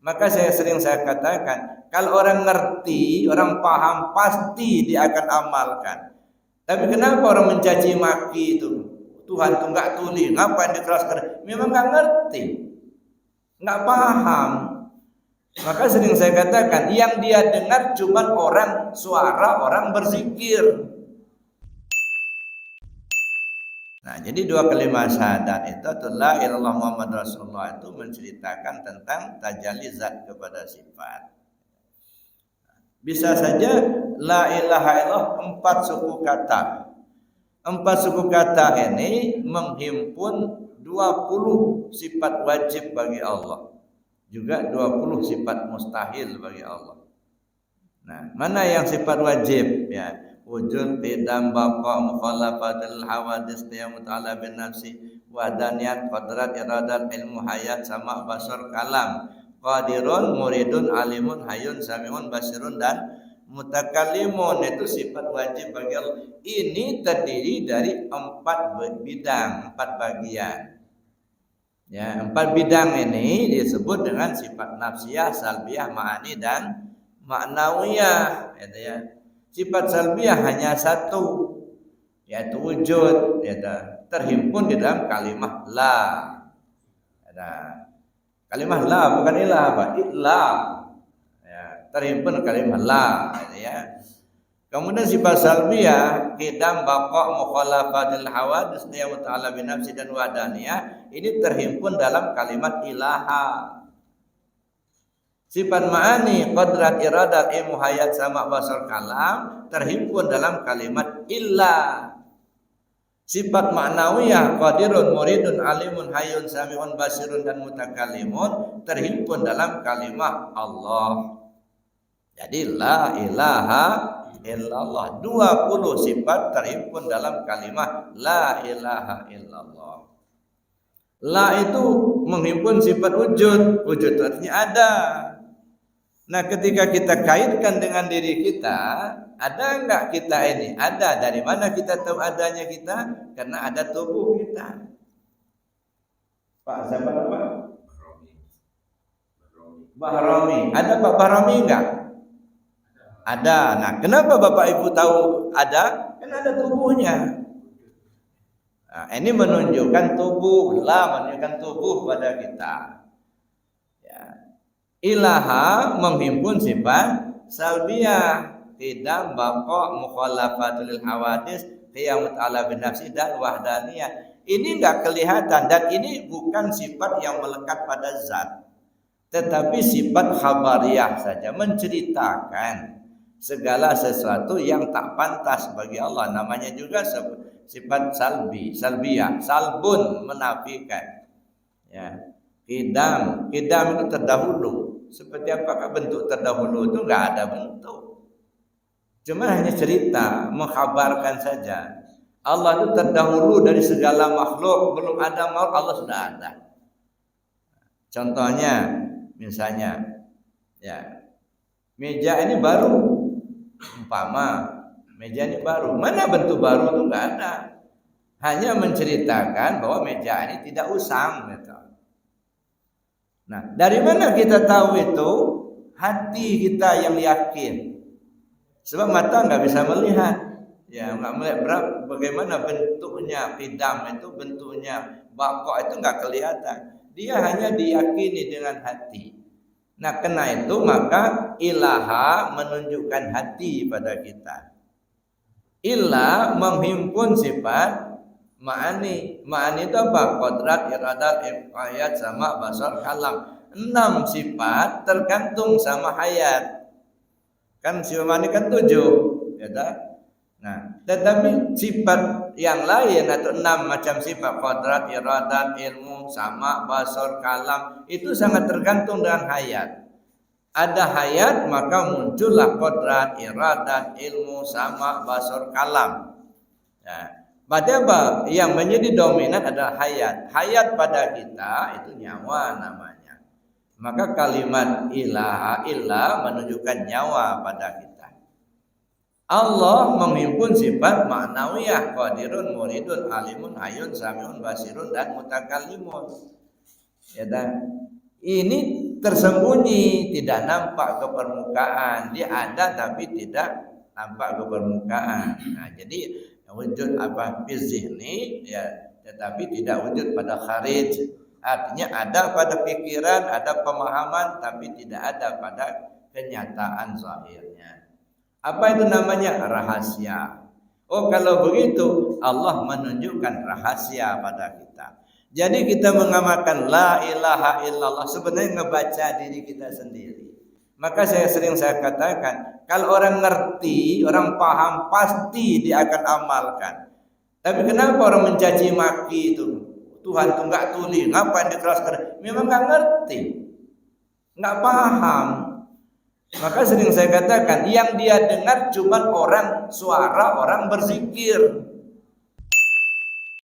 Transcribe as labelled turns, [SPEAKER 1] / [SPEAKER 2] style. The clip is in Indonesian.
[SPEAKER 1] Maka saya katakan, kalau orang ngerti, orang paham, pasti dia akan amalkan. Tapi kenapa orang mencaci maki itu? Tuhan itu nggak tuli, ngapain dikeraskan? Memang nggak ngerti, nggak paham. Maka sering saya katakan, yang dia dengar cuma suara orang berzikir. Nah, jadi dua kalimat syahadat itu la ilaha illallah Muhammad Rasulullah itu menceritakan tentang tajalli zat kepada sifat. Bisa saja la ilaha illallah 4 suku kata. 4 suku kata ini menghimpun 20 sifat wajib bagi Allah. Juga 20 sifat mustahil bagi Allah. Nah, mana yang sifat wajib? Ya, wujud, qidam, baqa, mukhalafatul hawadis, qiyamut ala bin nafsi, wadaniyat, qadrat, iradat, ilmu, hayat, sama, basar, kalam, qadirun, muridun, alimun, hayun, samiun, basirun, dan mutakallimun. Itu sifat wajib bagi Allah. Ini terdiri dari 4 bidang, 4 bagian. Ya, 4 bidang ini disebut dengan sifat nafsiyah, salbiyah, ma'ani, dan ma'nawiyah. Gitu ya. Sifat salbiyah hanya 1, yaitu wujud, terhimpun di dalam kalimat la. Kalimat la bukan ilah, apa? Ilah. Ya, terhimpun kalimat la. Gitu ya. Kemudian sifat salbiyah, qidam, baqa, mukhalafatil hawadis, qiyamut ala bin nafsi, dan wadaniyah, ini terhimpun dalam kalimat ilaha. Sifat ma'ani, qadrat, iradat, ilmu, hayat, sama, basar, kalam, terhimpun dalam kalimat illa. Sifat ma'nawiyah, qadirun, muridun, alimun, hayun, sami'un, basirun, dan mutakallimun, terhimpun dalam kalimat Allah. Jadi la ilaha illallah. 20 sifat terhimpun dalam kalimat la ilaha illallah. La itu menghimpun sifat wujud. Wujud itu artinya ada. Nah, ketika kita kaitkan dengan diri kita, ada enggak kita ini? Ada. Dari mana kita tahu adanya kita? Karena ada tubuh kita. Pak, siapa nama? Bahromi. Ada Pak Bahromi enggak? Ada. Nah, kenapa Bapak Ibu tahu ada? Kan ada tubuhnya. Nah, ini menunjukkan tubuh, menunjukkan tubuh pada kita. Ya. Ilaha menghimpun sifat salbiyah, qidam, baqa, mukhalafatul hawadis, qiyamut ala bin nafsi, dan wahdaniyah. Ini enggak kelihatan dan ini bukan sifat yang melekat pada zat, tetapi sifat khabariyah saja, menceritakan segala sesuatu yang tak pantas bagi Allah. Namanya juga sifat salbiyah, salbun, menafikan. Ya. Qidam itu terdahulu. Seperti apakah bentuk terdahulu itu? Enggak ada bentuk. Cuma hanya cerita, mengkhabarkan saja. Allah itu terdahulu dari segala makhluk, belum ada makhluk, Allah sudah ada. Contohnya, misalnya, ya, meja ini baru, umpama meja ini baru. Mana bentuk baru itu? Enggak ada. Hanya menceritakan bahwa meja ini tidak usang, gitu. Nah, dari mana kita tahu itu? Hati kita yang yakin. Sebab mata nggak bisa melihat. Ya, nggak melihat bagaimana bentuknya qidam itu, bentuknya baqa itu nggak kelihatan. Dia hanya diyakini dengan hati. Nah, karena itu maka ilaha menunjukkan hati pada kita. Ilah menghimpun sifat ma'ani. Ma'ani itu apa? Qadrat, iradat, hayat, sama, basar, kalam. 6 sifat tergantung sama hayat. Kan sifat ma'ani kan 7, ya tak? Nah, tetapi sifat yang lain atau 6 macam sifat, qadrat, iradat, ilmu, sama, basar, kalam, itu sangat tergantung dengan hayat. Ada hayat maka muncullah qadrat, iradat, ilmu, sama, basar, kalam. Ya. Pada apa? Yang menjadi dominan adalah hayat. Hayat pada kita itu nyawa namanya. Maka kalimat ilaha illah menunjukkan nyawa pada kita. Allah menghimpun sifat ma'nawiyah, qadirun, muridun, alimun, hayun, samiun, basirun, dan mutakallimun. Ya, dan ini tersembunyi, tidak nampak ke permukaan. Dia ada tapi tidak nampak ke permukaan. Nah, jadi wujud apa fizihni ya, tetapi tidak wujud pada kharij. Artinya ada pada pikiran, ada pemahaman, tapi tidak ada pada kenyataan zahirnya. Apa itu namanya? Rahasia. Oh, kalau begitu Allah menunjukkan rahasia pada kita. Jadi kita mengamalkan la ilaha illallah sebenarnya ngebaca diri kita sendiri. Maka saya katakan, kalau orang ngerti, orang paham, pasti dia akan amalkan. Tapi kenapa orang mencaci maki itu? Tuhan itu enggak tuli, ngapain dikeraskan? Memang enggak ngerti, enggak paham. Maka sering saya katakan, yang dia dengar cuma suara orang berzikir.